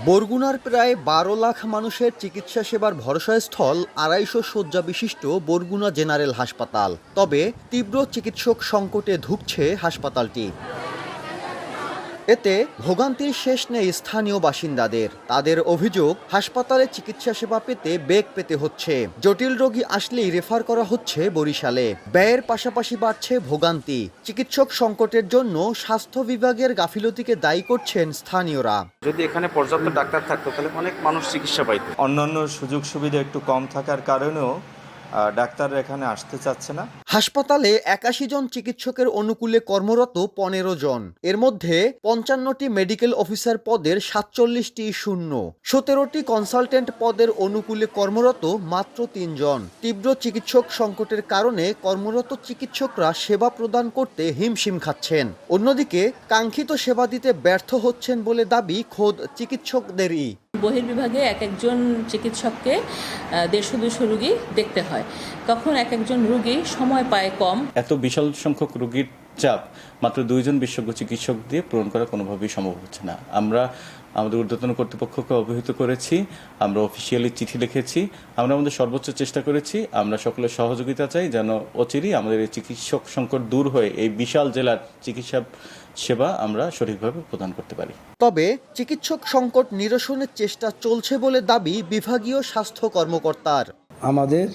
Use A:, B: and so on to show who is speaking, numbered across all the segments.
A: বরগুনার প্রায় ১২ লাখ মানুষের চিকিৎসা সেবার ভরসাস্থল ২৫০ শয্যা বিশিষ্ট বরগুনা জেনারেল হাসপাতাল। তবে তীব্র চিকিৎসক সংকটে ধুঁকছে হাসপাতালটি। এতে ভোগান্তির শেষ নেই স্থানীয় বাসিন্দাদের। তাদের অভিযোগ, হাসপাতালে চিকিৎসা সেবা পেতে বেগ পেতে হচ্ছে। জটিল রোগী আসলেই রেফার করা হচ্ছে বরিশালে। ব্যয়ের পাশাপাশি বাড়ছে ভোগান্তি। চিকিৎসক সংকটের জন্য স্বাস্থ্য বিভাগের গাফিলতিকে দায়ী করছেন স্থানীয়রা।
B: যদি এখানে পর্যাপ্ত ডাক্তার থাকতো তাহলে অনেক মানুষ চিকিৎসা পাইত।
C: অন্যান্য সুযোগ সুবিধা একটু কম থাকার কারণেও ডাক্তাররা এখানে আসতে চাচ্ছে না।
A: হাসপাতালে ৮১ জন চিকিৎসকের অনুকূলে কর্মরত ১৫ জন। এর মধ্যে ৫৫টি মেডিকেল অফিসার পদের ৪৭টি শূন্য, ১৭টি কনসালটেন্ট পদের অনুকূলে কর্মরত মাত্র ৩ জন। তীব্র চিকিৎসক সংকটের কারণে কর্মরত চিকিৎসকরা সেবা প্রদান করতে হিমশিম খাচ্ছেন। অন্যদিকে কাঙ্ক্ষিত সেবা দিতে ব্যর্থ হচ্ছেন বলে দাবি খোদ চিকিৎসকদেরই।
D: বহির্বিভাগে এক একজন চিকিৎসককে ১৫০-২০০ রুগী দেখতে হয়। তখন এক একজন রুগী সময় পায় কম।
E: এত বিশাল সংখ্যক রোগীর চাপ মাত্র ২ জন বিশেষজ্ঞ চিকিৎসক দিয়ে পূরণ করা কোনোভাবেই সম্ভব হচ্ছে না। আমরা আমাদের ঊর্ধ্বতন কর্তৃপক্ষকে অবহিত করেছি, আমরা অফিসিয়ালি চিঠি লিখেছি, আমরা আমাদের সর্বোচ্চ চেষ্টা করেছি। আমরা সকলের সহযোগিতা চাই যেন অচিরেই আমাদের এই চিকিৎসক সংকট দূর হয়ে এই বিশাল জেলার চিকিৎসা সেবা আমরা সঠিকভাবে প্রদান করতে পারি।
A: তবে চিকিৎসক সংকট নিরসনের চেষ্টা চলছে বলে দাবি বিভাগীয় স্বাস্থ্য কর্মকর্তার।
F: আমাদের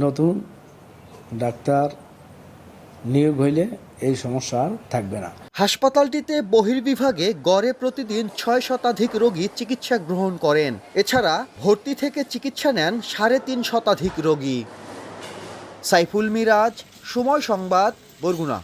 F: নতুন ডাক্তার নিয়োগ হইলে এই সমস্যা আর থাকবে না।
A: হাসপাতালটিতে বহির্বিভাগে গড়ে প্রতিদিন ৬ শতাধিক রোগী চিকিৎসা গ্রহণ করেন। এছাড়া ভর্তি থেকে চিকিৎসা নেন ৩.৫ শতাধিক রোগী। সাইফুল মিরাজ, সময় সংবাদ, বরগুনা।